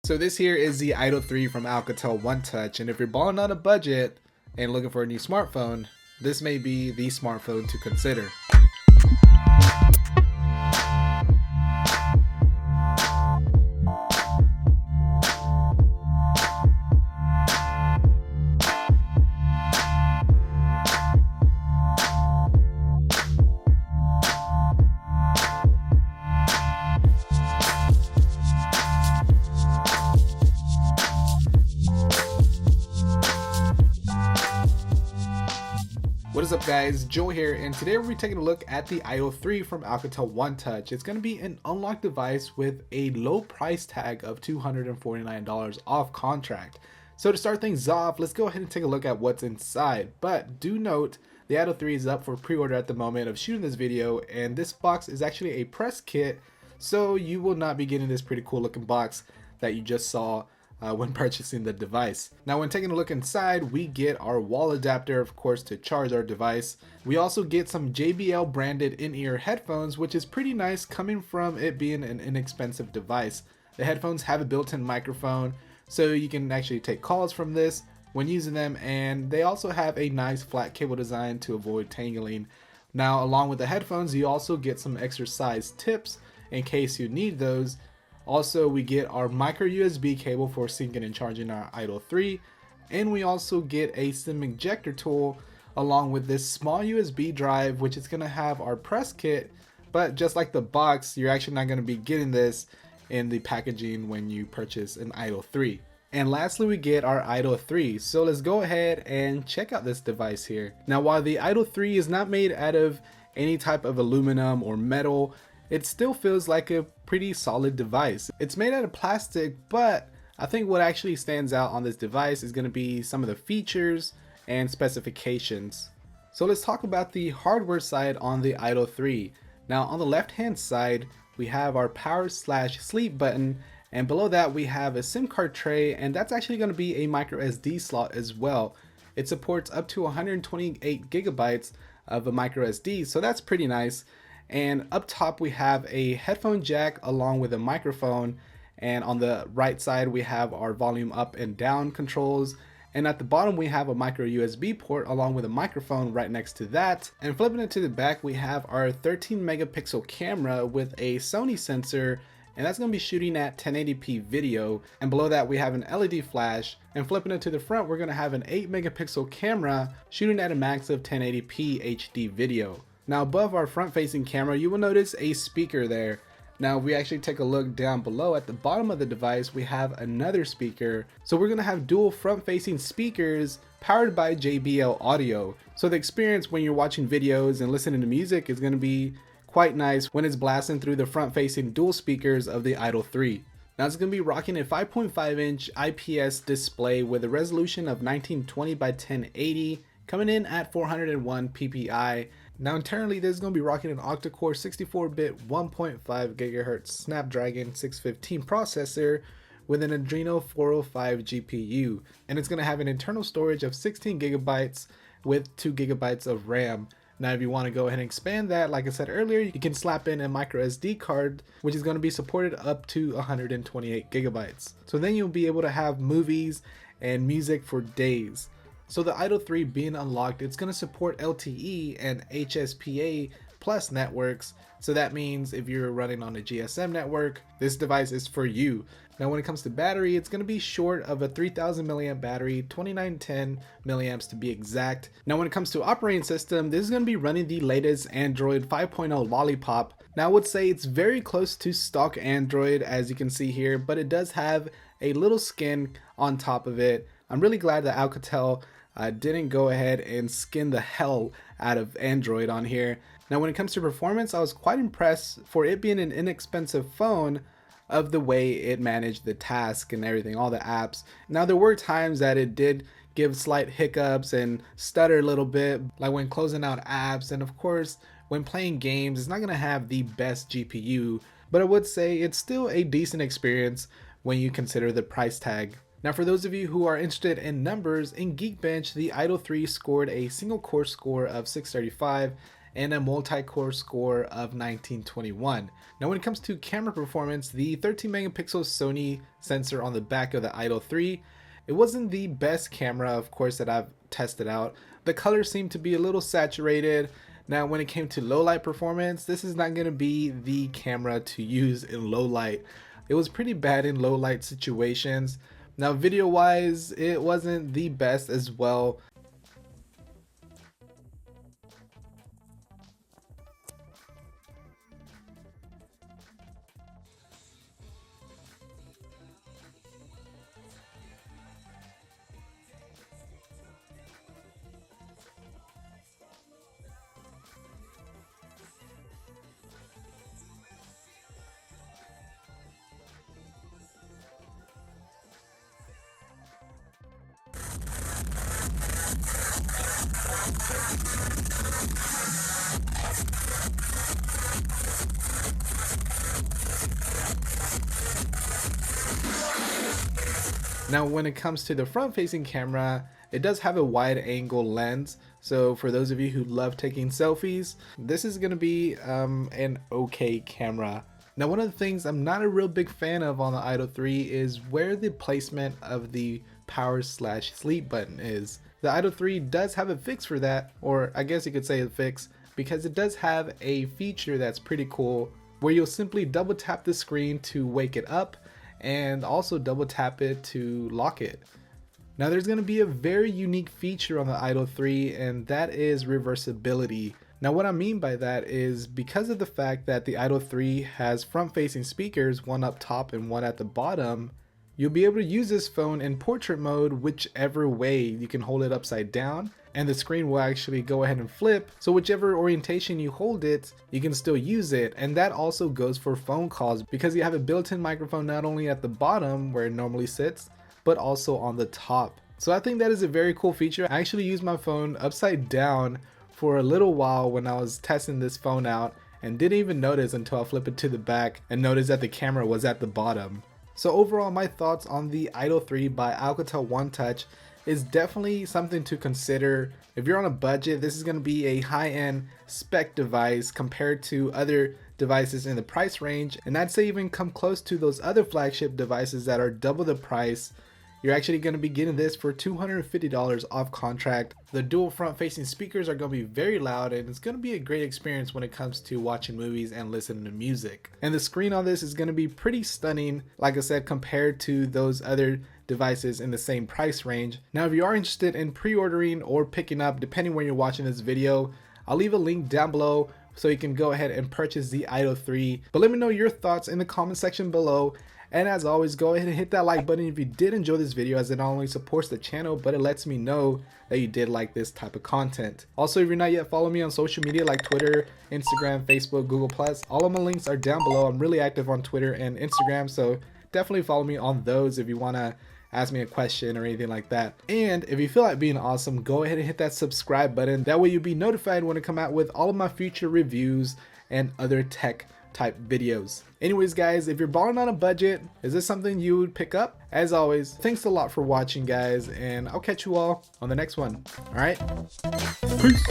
So this here is the Idol 3 from Alcatel Onetouch, and if you're balling on a budget and looking for a new smartphone, this may be the smartphone to consider. What is up guys, Joe here, and today we'll be taking a look at the Idol 3 from Alcatel Onetouch. It's going to be an unlocked device with a low price tag of $249 off contract. So to start things off, let's go ahead and take a look at what's inside. But do note, the Idol 3 is up for pre-order at the moment of shooting this video, and this box is actually a press kit, so you will not be getting this pretty cool looking box that you just saw when purchasing the device. Now when taking a look inside, we get our wall adapter, of course, to charge our device. We also get some JBL branded in-ear headphones, which is pretty nice coming from it being an inexpensive device. The headphones have a built-in microphone, so you can actually take calls from this when using them, and they also have a nice flat cable design to avoid tangling. Now along with the headphones, you also get some extra size tips in case you need those. Also, we get our micro USB cable for syncing and charging our Idol 3, and we also get a SIM ejector tool along with this small USB drive, which is going to have our press kit, but just like the box, you're actually not going to be getting this in the packaging when you purchase an Idol 3. And lastly, we get our Idol 3. So let's go ahead and check out this device here. Now, while the Idol 3 is not made out of any type of aluminum or metal, it still feels like a pretty solid device. It's made out of plastic, but I think what actually stands out on this device is going to be some of the features and specifications. So let's talk about the hardware side on the Idol 3. Now on the left hand side, we have our power/sleep button, and below that we have a SIM card tray, and that's actually going to be a micro SD slot as well. It supports up to 128 gigabytes of a micro SD, so that's pretty nice. And up top we have a headphone jack along with a microphone, and on the right side we have our volume up and down controls, and at the bottom we have a micro USB port along with a microphone right next to that. And flipping it to the back, we have our 13 megapixel camera with a Sony sensor, and that's going to be shooting at 1080p video, and below that we have an LED flash. And flipping it to the front, we're going to have an 8 megapixel camera shooting at a max of 1080p HD video. Now above our front facing camera, you will notice a speaker there. Now if we actually take a look down below at the bottom of the device, we have another speaker. So we're going to have dual front facing speakers powered by JBL audio. So the experience when you're watching videos and listening to music is going to be quite nice when it's blasting through the front facing dual speakers of the Idol 3. Now it's going to be rocking a 5.5 inch IPS display with a resolution of 1920 by 1080, coming in at 401 ppi. Now internally, this is going to be rocking an octa-core 64-bit 1.5 GHz Snapdragon 615 processor with an Adreno 405 GPU, and it's going to have an internal storage of 16 gigabytes with 2 gigabytes of RAM. Now if you want to go ahead and expand that, like I said earlier, you can slap in a micro SD card, which is going to be supported up to 128 gigabytes. So then you'll be able to have movies and music for days. So the Idol 3 being unlocked, it's going to support LTE and HSPA plus networks. So that means if you're running on a GSM network, this device is for you. Now when it comes to battery, it's going to be short of a 3000 milliamp battery, 2910 milliamps to be exact. Now when it comes to operating system, this is going to be running the latest Android 5.0 Lollipop. Now I would say it's very close to stock Android, as you can see here, but it does have a little skin on top of it. I'm really glad that Alcatel didn't go ahead and skin the hell out of Android on here. Now when it comes to performance, I was quite impressed for it being an inexpensive phone of the way it managed the task and everything, all the apps. Now there were times that it did give slight hiccups and stutter a little bit, like when closing out apps, and of course when playing games it's not going to have the best GPU, but I would say it's still a decent experience when you consider the price tag. Now for those of you who are interested in numbers, in Geekbench, the Idol 3 scored a single core score of 635 and a multi-core score of 1921. Now when it comes to camera performance, the 13 megapixel Sony sensor on the back of the Idol 3, it wasn't the best camera, of course, that I've tested out. The colors seemed to be a little saturated. Now when it came to low light performance, this is not going to be the camera to use in low light. It was pretty bad in low light situations. Now video wise, it wasn't the best as well. Now when it comes to the front facing camera, it does have a wide angle lens. So for those of you who love taking selfies, this is going to be an okay camera. Now one of the things I'm not a real big fan of on the Idol 3 is where the placement of the power/sleep button is. The Idol 3 does have a fix for that, or I guess you could say a fix, because it does have a feature that's pretty cool where you'll simply double tap the screen to wake it up and also double tap it to lock it. Now there's going to be a very unique feature on the Idol 3, and that is reversibility. Now what I mean by that is because of the fact that the Idol 3 has front facing speakers, one up top and one at the bottom, you'll be able to use this phone in portrait mode whichever way. You can hold it upside down and the screen will actually go ahead and flip, so whichever orientation you hold it, you can still use it. And that also goes for phone calls because you have a built-in microphone not only at the bottom where it normally sits, but also on the top. So I think that is a very cool feature. I actually used my phone upside down for a little while when I was testing this phone out and didn't even notice until I flip it to the back and noticed that the camera was at the bottom. So overall, my thoughts on the Idol 3 by Alcatel Onetouch is definitely something to consider. If you're on a budget, this is going to be a high-end spec device compared to other devices in the price range, and I'd say even come close to those other flagship devices that are double the price. You're actually going to be getting this for $250 off contract. The dual front facing speakers are going to be very loud, and it's going to be a great experience when it comes to watching movies and listening to music. And the screen on this is going to be pretty stunning, like I said, compared to those other devices in the same price range. Now if you are interested in pre-ordering or picking up, depending when you're watching this video, I'll leave a link down below so you can go ahead and purchase the Idol 3. But let me know your thoughts in the comment section below. And as always, go ahead and hit that like button if you did enjoy this video, as it not only supports the channel, but it lets me know that you did like this type of content. Also, if you're not yet following me on social media like Twitter, Instagram, Facebook, Google+, all of my links are down below. I'm really active on Twitter and Instagram, so definitely follow me on those if you want to ask me a question or anything like that. And if you feel like being awesome, go ahead and hit that subscribe button. That way you'll be notified when I come out with all of my future reviews and other tech type videos. Anyways guys, if you're balling on a budget, is this something you would pick up? As always, thanks a lot for watching guys, and I'll catch you all on the next one. All right, peace.